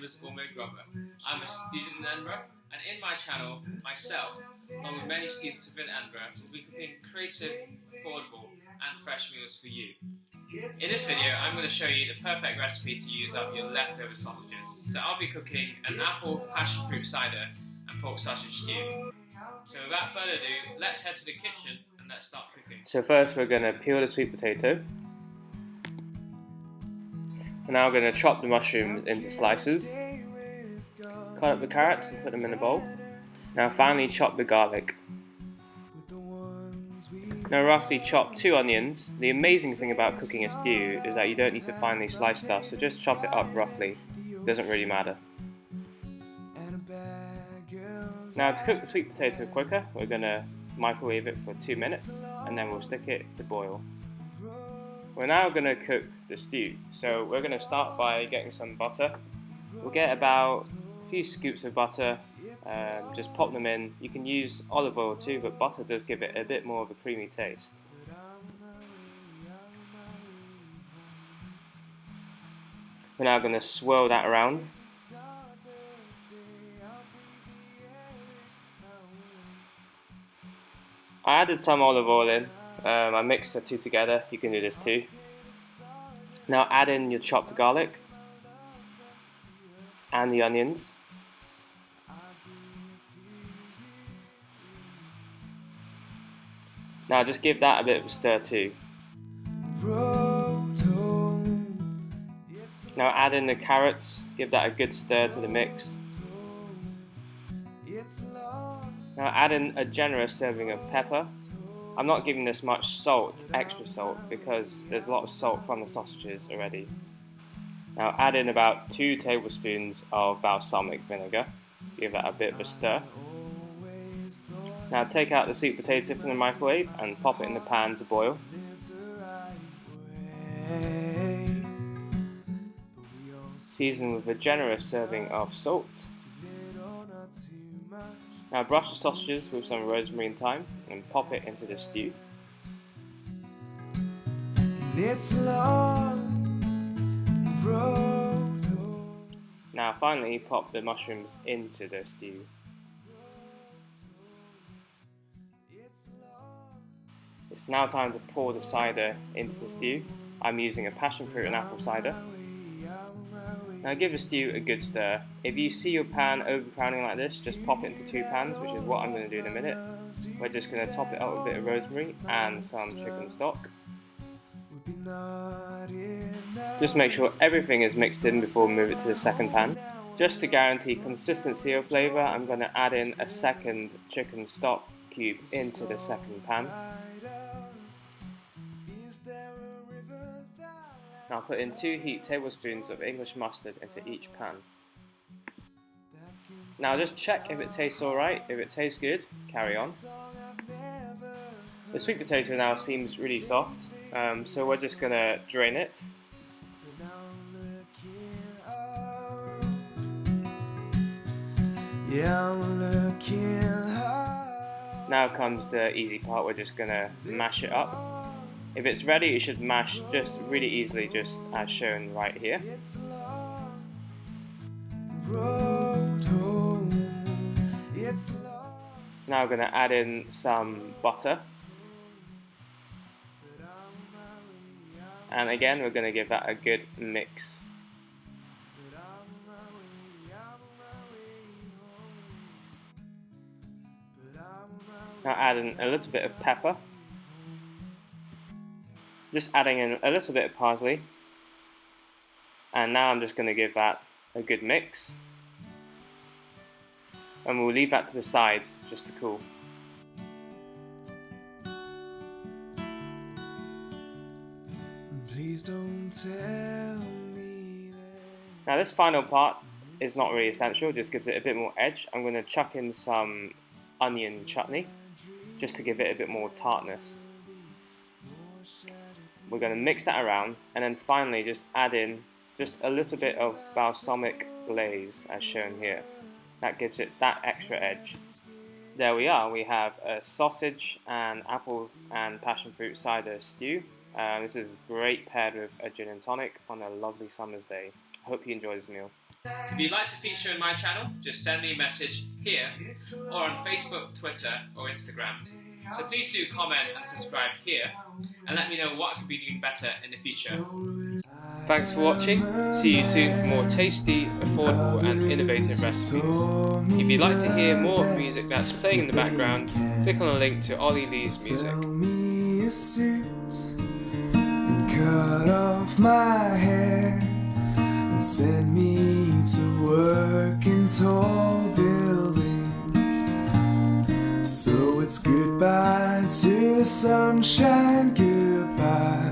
is Gourmet Grubber. I'm a student in Edinburgh, and in my channel, myself, along with many students within Edinburgh, will be cooking creative, affordable, and fresh meals for you. In this video, I'm going to show you the perfect recipe to use up your leftover sausages. So I'll be cooking an apple passionfruit cider and pork sausage stew. So without further ado, let's head to the kitchen and let's start cooking. So first we're going to peel the sweet potato. We're now going to chop the mushrooms into slices. Cut up the carrots and put them in a bowl. Now finally chop the garlic. Now roughly chop 2 onions. The amazing thing about cooking a stew is that you don't need to finely slice stuff, so just chop it up roughly. It doesn't really matter. Now to cook the sweet potato quicker, we're going to microwave it for 2 minutes and then we'll stick it to boil. We're now going to cook the stew, so we're going to start by getting some butter. We'll get about a few scoops of butter, just pop them in. You can use olive oil too, but butter does give it a bit more of a creamy taste. We're now going to swirl that around. I added some olive oil in. I mixed the two together. You can do this too. Now add in your chopped garlic and the onions. Now just give that a bit of a stir too. Now add in the carrots, give that a good stir to the mix. Now add in a generous serving of pepper. I'm not giving this much salt, extra salt, because there's a lot of salt from the sausages already. Now add in about 2 tablespoons of balsamic vinegar. Give that a bit of a stir. Now take out the sweet potato from the microwave and pop it in the pan to boil. Season with a generous serving of salt. Now brush the sausages with some rosemary and thyme and pop it into the stew. Now finally pop the mushrooms into the stew. It's now time to pour the cider into the stew. I'm using a passionfruit and apple cider. Now give the stew a good stir. If you see your pan overcrowding like this, just pop it into 2 pans, which is what I'm going to do in a minute. We're just going to top it up with a bit of rosemary and some chicken stock. Just make sure everything is mixed in before we move it to the second pan. Just to guarantee consistency of flavour, I'm going to add in a second chicken stock cube into the second pan. Now put in 2 heaped tablespoons of English mustard into each pan. Now just check if it tastes alright. If it tastes good, carry on. The sweet potato now seems really soft, so we're just going to drain it. Now comes the easy part, we're just going to mash it up. If it's ready, it should mash just really easily, just as shown right here. Now we're going to add in some butter. And again, we're going to give that a good mix. Now add in a little bit of pepper. Just adding in a little bit of parsley. And now I'm just going to give that a good mix. And we'll leave that to the side just to cool. Please don't tell me that. Now this final part is not really essential, just gives it a bit more edge. I'm going to chuck in some onion chutney just to give it a bit more tartness. We're going to mix that around and then finally just add in just a little bit of balsamic glaze as shown here. That gives it that extra edge. There we are, we have a sausage and apple and passionfruit cider stew. This is great paired with a gin and tonic on a lovely summer's day. I hope you enjoy this meal. If you'd like to feature in my channel, just send me a message here or on Facebook, Twitter or Instagram. So please do comment and subscribe here and let me know what I could be doing better in the future. Thanks for watching. See you soon for more tasty, affordable and innovative recipes. If you'd like to hear more music that's playing in the background, click on the link to Ollie Lee's music. Cut off my hair and send me to work in tall buildings. So it's goodbye to sunshine, goodbye